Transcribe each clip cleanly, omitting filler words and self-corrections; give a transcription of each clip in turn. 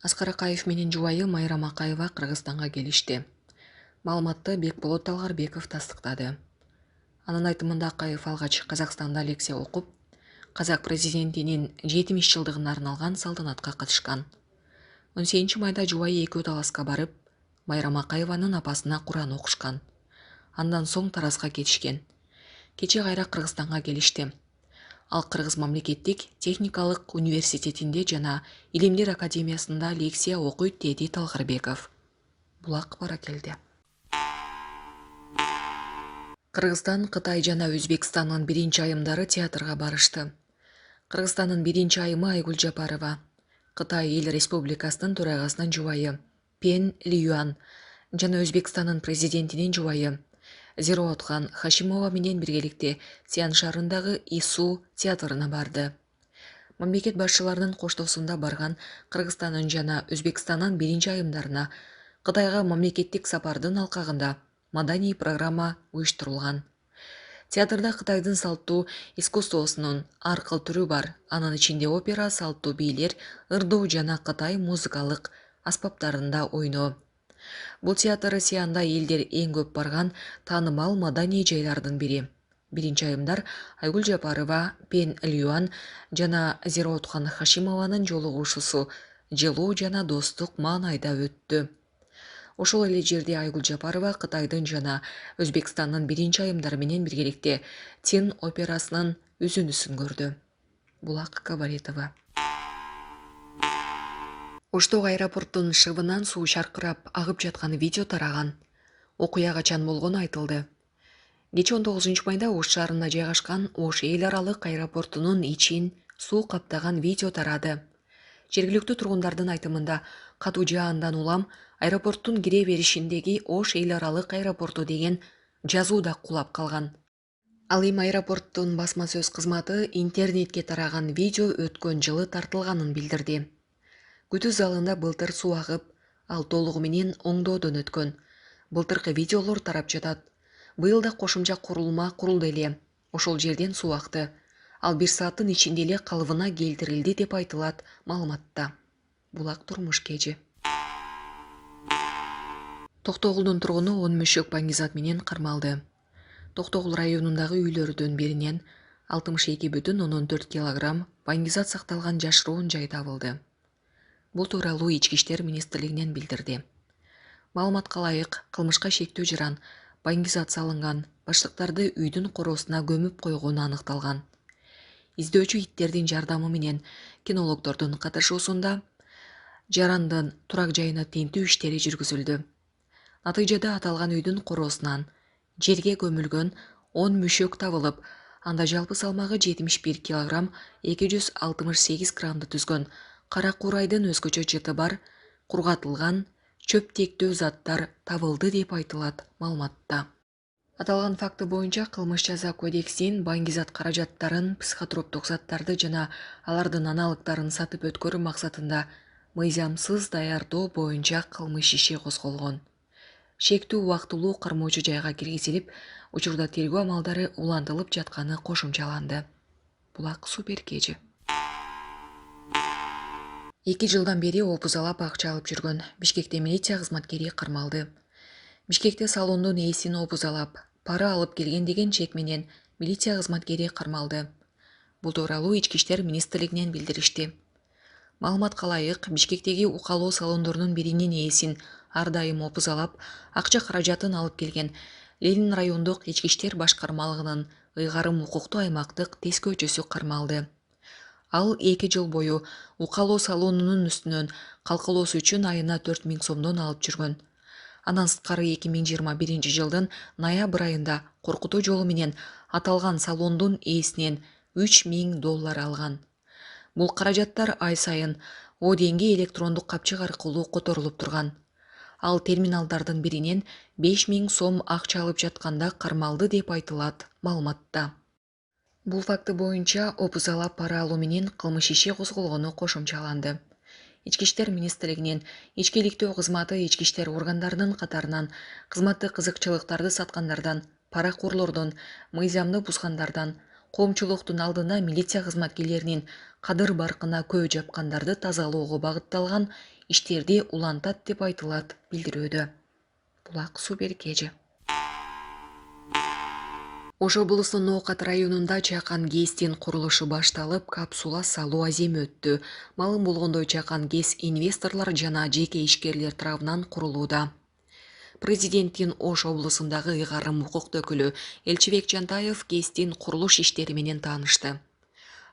Аскар Акаев менен жубайы Майрам Акаева Кыргызстанга келишти. Маалыматты Бекболот Талгарбеков тастыктады. Анын айтымында Акаев алгач Казакстанда лекция окуп, Казак президентинин 70 жылдыгына арналган салтанатка катышкан. 18 майда жубайы экөө таласка барып, Майрам Акаеванын апасына Куран окушкан. Андан соң Таразга кетишкен. Кече кайра Кыргызстанга келишти. Ал Кыргыз мамлекеттик техникалык университетинде жана Илимдер академиясында лекция окуйт, деди Талгарбеков. Булак бара келди. Кыргызстан, Кытай жана Өзбекстандын биринчи айымдары театрга барышты. Кыргызстандын биринчи айымы Айгүл Жапарова, Кытай эл республикасынын төрагасынын жубайы Пен Лиюан жана Өзбекстандын президентинин жубайы Зироатхан Хашимова менен биргеликте Сиан шаарындагы Ису театрына барды. Мамлекет башчыларынын коштоосунда барган Кыргызстандын жана Өзбекстандын биринчи айымдарына Кытайга мамлекеттик сапардын алкагында маданий программа уюштурулган. Театрда Кытайдын салттуу искусствосунун ар кыл түрү бар. Анын ичинде опера, салттуу бийлер, ырдоо жана Кытай музыкалык аспаптарында ойноо. Бул театр Сианда элдер эң көп барган таанымал маданий жайлардын бири. Биринчи айымдар Айгүл Жапарова, Пен Лиюан жана Зироатхан Хашимованын жолугушуусу жылуу жана достук маанайда өттү. Ошол эле жерде Айгүл Жапарова Кытайдын жана Өзбекстандын биринчи айымдары менен биргеликте Тин операсынын үзүнүсүн көрдү. Булак Кабаретова. Оштог аэропорттун шыбынан суу шаркырап агып жаткан видео тараган. Окуя качан болгону айтылды. Кечээ 19-майда Ош шаарында жайгашкан Ош эл аралык аэропортунун ичин суу каптаган видео тарады. Жергиликтүү тургундардын айтымында катуу жаандан улам аэропорттун кире беришиндеги Ош эл аралык аэропорту деген жазуу да кулап калган. Ал эми аэропорттун басма сөз кызматы интернетке тараган видео өткөн жылы тартылганын билдирди. Күтүү залында былтыр суу агып, ал толугу менен оңдоодон өткөн. Былтыркы видеолор тарап жатат. Быйыл да кошумча курулма курулду эле. Ошол жерден суу акты. Ал 1 сааттын ичинде эле калыбына келтирилди деп айтылат маалыматта. Булак турмуш кежи. Токтогулдун тургуну 10 мөшөк баңгизат менен кармалды. Токтогул районундагы үйлөрдөн биринен 62,4 килограмм баңгизат сакталган жашыруун жай табылды. Бул тууралуу Ички иштер министрлигинен билдирди. Маалыматка ылайык, кылмышка шектүү жаран баңгизат салынган, баштыктарды үйдүн короосуна көмүп койгону аныкталган. Издөөчү иттердин жардамы менен кинологдордун катышуусунда жарандын турак жайына тинтүү иштери жүргүзүлдү. Натыйжада аталган үйдүн короосунан жерге көмүлгөн 10 мөшөк табылып, анда жалпы салмагы 71 килограмм 268 граммды түзгөн кара куурайдын өзгөчө жыты бар кургатылган чөптектөө заттар табылды деп айтылат маалыматта. Аталган факты боюнча кылмыш жаза кодексинин баңгизат каражаттарын, психотроптук заттарды жана алардын аналогдарын сатып өткөрүү максатында мыйзамсыз даярдоо боюнча кылмыш иши козголгон. Шектүү убактылуу кармоочу жайга киргизилип, учурда тергөө амалдары улантылып жатканы кошумчаланды. Булак Суперкежи. 2 жылдан бери опузалап акча алып жүргөн Бишкекте милиция кызматкери кармалды. Бишкекте салондун ээсин опузалап, пара алып келген деген чек менен милиция кызматкери кармалды. Бул тууралуу Ички иштер министрлигинен билдиришти. Маалыматка ылайык, Бишкектеги укалоо салондорунун биринин ээсин ар дайым опузалап, акча каражатын алып келген Ленин райондук ички иштер башкармалыгынын ыйгарым укуктуу аймактык тескөөчүсү кармалды. Ал 2 жыл бою укалоо салонунун үстүнөн калкалоосу үчүн айына 4000 сомдон алып жүргөн. Андан сырткары 2021 жылдын ноябрь айында коркутуу жолу менен аталган салондун ээсинен $3000 алган. Бул каражаттар ай сайын ОДНге электрондук капчык аркылуу которулуп турган. Ал терминалдардын биринен 5000 сом акча алып жатканда кармалды деп айтылат маалыматта. Бул факты боюнча опузалап пара алуу менен кылмыш иши козголгону кошумчаланды. Ички иштер министрлигинин ички иликтөө кызматы ички иштер органдарынын катарынан кызматтык кызыкчылыктарды саткандардан, паракурлордон, мыйзамды бузгандардан, коомчулуктун алдында милиция кызматкерлеринин кадыр баркына көө жапкандарды тазалоого багытталган иштерди улантат деп айтылат билдирүүдө. Булак Супер Кежи. Ош облусунун Ноокат районунда Чакан ГЭСтин курулушу башталып, капсула салуу аземи өттү. Малым болгондой Чакан ГЭС инвесторлор жана жеке ишкерлер тарабынан курулууда. Президенттин Ош облусундагы ыйгарым укук өкүлү Элчибек Жантаев ГЭСтин курулуш иштери менен таанышты.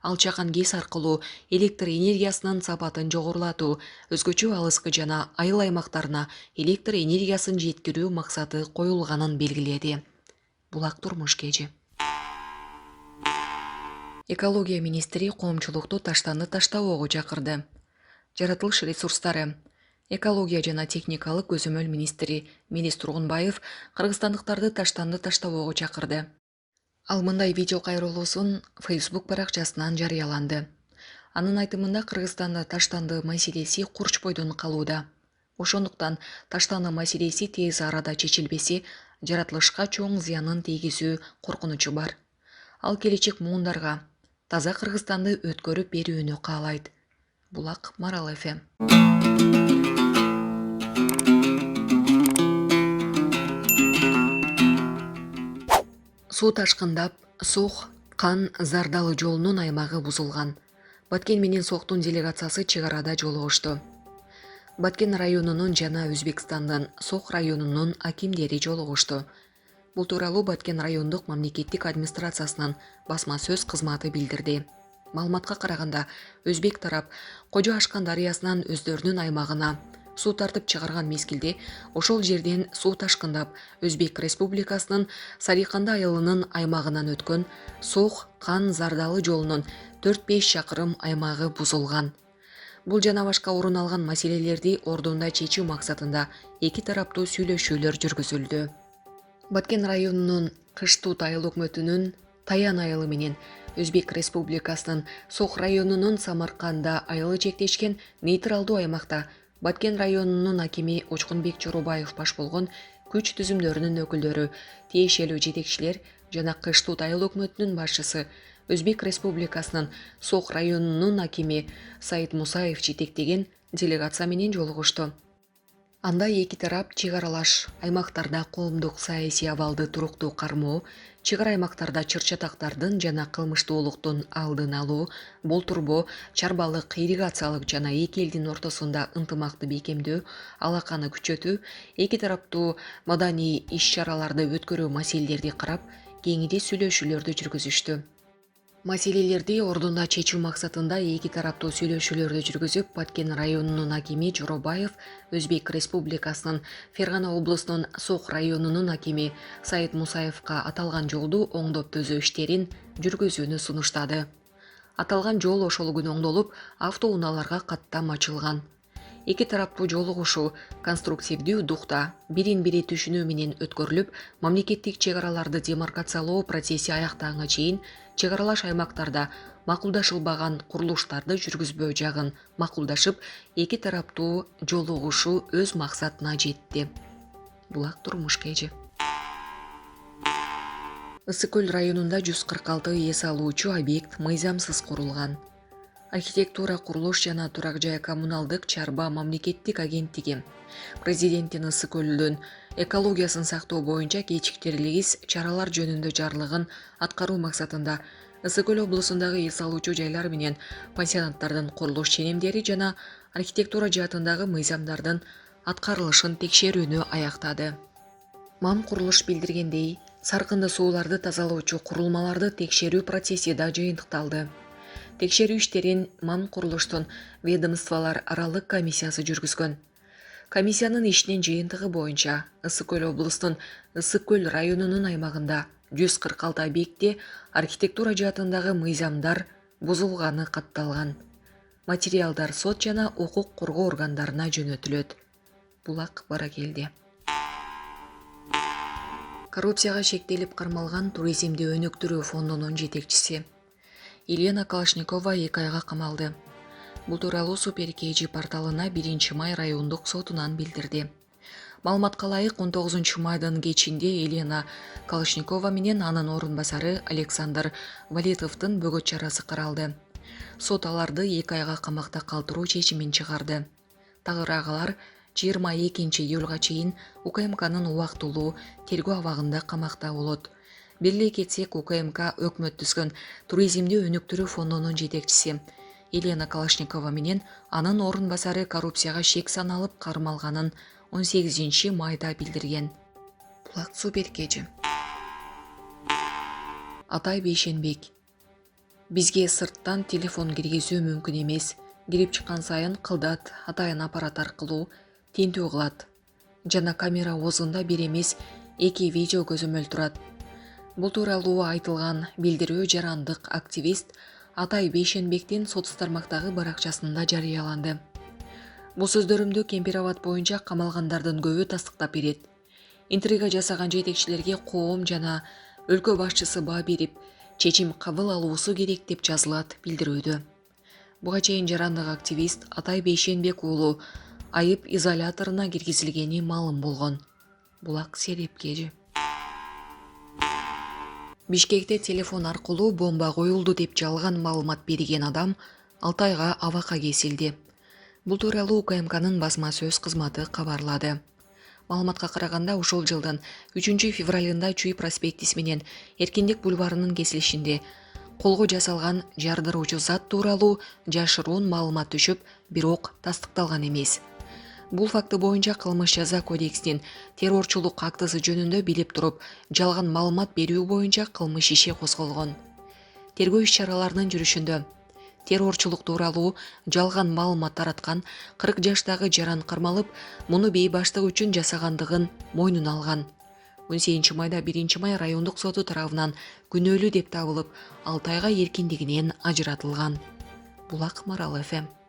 Ал Чакан ГЭС аркылуу электр энергиясынын сапатын жогорулатуу, өзгөчө алыскы жана айыл аймактарына электр энергиясын жеткирүү максаты коюлганын белгиледи. Булак Турмуш Кежи. Экология министри коомчулукту таштанды таштабоого чакырды. Жаратылыш ресурстары, экология жана техникалык көзөмөл министри Мелис Тургунбаев кыргызстандыктарды таштанды таштабоого чакырды. Ал мындай видео кайрылуусун Facebook баракчасынан жарыяланды. Анын айтымында Кыргызстанда таштанды маселеси курчпойдон калууда. Ошондуктан таштанды маселеси тез арада чечилбесе, жаратылышка чоң зыянын тийгизүү коркунучу бар. Ал келечек муундарга таза Кыргызстанды өткөрүп берүүнү каалайт. Булак Марал ФМ. Суу ташкындап, Сох, Кан, Зардалы жолунун аймагы бузулган. Баткен менен Соктун делегациясы чек арада жолугушту. Баткен районунун жана Өзбекстандын Сох районунун акимдери жолугушту. Бул тууралуу Баткен райондук мамлекеттик администрациясынын басма сөз кызматы билдирди. Маалыматка караганда, Өзбек тарап Кожо Ашкан дарыясынан өздөрүнүн аймагына суу тартып чыгарган мезгилде ошол жерден суу ташкындап Өзбек Республикасынын Сариканды айылынын аймагынан өткөн Сох, Кан, Зардалы жолунун 4-5 чакырым аймагы бузулган. Бул жана башка орун алган маселелерди ордунда чечүү максатында эки тараптуу сүйлөшүүлөр жүргүзүлдү. Баткен районунун Кыштут айыл өкмөтүнүн Таян айылы менен Өзбек Республикасынын Сох районунун Самарканда айылы чектешкен нейтралдуу аймакта Баткен районунун акими Учкунбек Чорубаев баш болгон күч түзүмдөрүнүн өкүлдөрү, тиешелүү жетекчилер жана Кыштут айыл өкмөтүнүн башчысы Өзбек Республикасынын Сох районунун акими Саид Мусаев жетектеген делегация менен жолугушту. Анда эки тарап чек аралаш аймактарда коомдук саясий абалды туруктуу кармоо, чек ара аймактарда чыр-чатактардын жана кылмыштуулуктун алдын алуу, болтурбоо, чарбалык, ирригациялык жана эки элдин ортосунда ынтымакты бекемдөө, алаканы күчөтүү, эки тараптуу маданий иш-чараларды өткөрүү маселелерди карап, кеңири сүйлөшүүлөрдү жүргүзүштү. Маселелерди ордунда чечүү максатында эки тараптуу сүйлөшүүлөрдү жүргүзүп, Баткен районунун акими Жоробаев Өзбек Республикасынын Фергана облусунун Сох районунун акими Саид Мусаевка аталган жолду оңдоп түзөө иштерин жүргүзүүнү сунуштады. Аталган жол ошол күнү оңдолуп, автоунааларга каттам ачылган. Эки тараптуу жолугушуу конструктивдүү духта бирин-бири түшүнүү менен өткөрүлүп, мамлекеттик чек араларды демаркациялоо процесси аяктаганга чейин чек аралаш аймактарда макулдашылбаган курулуштарды жүргүзбөө жагын макулдашып, эки тараптуу жолугушуу өз максатына жетти. Булак Турмуш Кежи. Ысык көл районунда 146 эс алуучу объект мыйзамсыз курулган. Архитектура, курулуш жана турак жай коммуналдык чарба мамлекеттик агенттиги президенттин Ысык көлдүн экологиясын сактоо боюнча кечиктерилгис чаралар жөнүндө жарлыгын аткаруу максатында Ысык көл облусундагы эс алуучу жайлар менен пансионаттардын курулуш ченемдери жана архитектура жаатындагы мыйзамдардын аткарылышын текшерүүнү аяктады. Мам курулуш билдиргендей, саркынды сууларды тазалоочу курулмаларды текшерүү процесси да жыйынтыкталды. Текшерүү иштерин Мам курулуштун ведомстволор аралык комиссиясы жүргүзгөн. Комиссиянын ишинин жыйынтыгы боюнча Ысык көл облустун Ысык көл районунун аймагында 146 объектте архитектура жаатындагы мыйзамдар бузулганы катталган. Материалдар сот жана укук коргоо органдарына жөнөтүлөт. Булак Баракелди. Коррупцияга шектелип кармалган туризмди өнүктүрүү фондунун жетекчиси Елена Калашникова 2 айга камалды. Бул тууралуу Супер Кежи порталына 1 май райондук сотунан билдирди. Маалыматка ылайык 19 майдын кечинде Елена Калашникова менен анын орун басары Александр Валетовдун бөгөт чарасы каралды. Сот аларды 2 айга камакта калтыруу чечимин чыгарды. Тагыраагылар 22 июлга чейин УКМКнын убактылуу тергөө абагында камакта болот. Бирдей кетсек, УКМК өкмөт түзгөн туризмди өнүктүрүү фондунун жетекчиси Елена Калашникова менен анын орун басары коррупцияга шек саналып кармалганын 18 майда билдирген. Булак Суберкежи. Атай Бейшенбек. Бизге сырттан телефон киргизүү мүмкүн эмес. Кирип чыккан сайын кылдат, атайын аппарат аркылуу тинтүү кылат. Жана камера оозунда бир эмес 2 видео көзөмөл турат. Бул тууралуу айтылган билдирүү жарандык активист Атай Бейшенбектин соц тармактагы баракчасында жарыяланды. Бул сөздөрүмдү Кемпир-Абад боюнча камалгандардын көбү тастыктап берет. Интрига жасаган жетекчилерге коом жана өлкө башчысы баа берип, чечим кабыл алуусу керек деп жазылат билдирүүдө. Буга чейин жарандык активист Атай Бейшенбек уулу айып изоляторуна киргизилгени маалым болгон. Булак Серепкежи. Бишкекте телефон аркылуу бомба коюлду деп жалган маалымат берген адам 6 айга абакка кесилди. Бул тууралуу УКМКнын басма сөз кызматы кабарлады. Маалыматка караганда, ушул жылдын 3 февралында Чүй проспектиси менен Эркиндик бульварынын кесилишинде колго жасалган жардыруучу зат тууралуу жашыруун маалымат түшүп, бирок тастыкталган эмес. Бул факты боюнча кылмыш жаза кодексинин террорчулук актысы жөнүндө билип туруп, жалган маалымат берүү боюнча кылмыш иши козголгон. Тергөө иш-чараларынын жүрүшүндө террорчулук тууралуу жалган маалымат тараткан 40 жаштагы жаран кармалып, муну бейбаштык үчүн жасагандыгын мойнуна алган. 18 майда 1 май райондук соту тарабынан күнөөлүү деп табылып, 6 айга эркиндигинен ажыратылган. Булак Марал ФМ.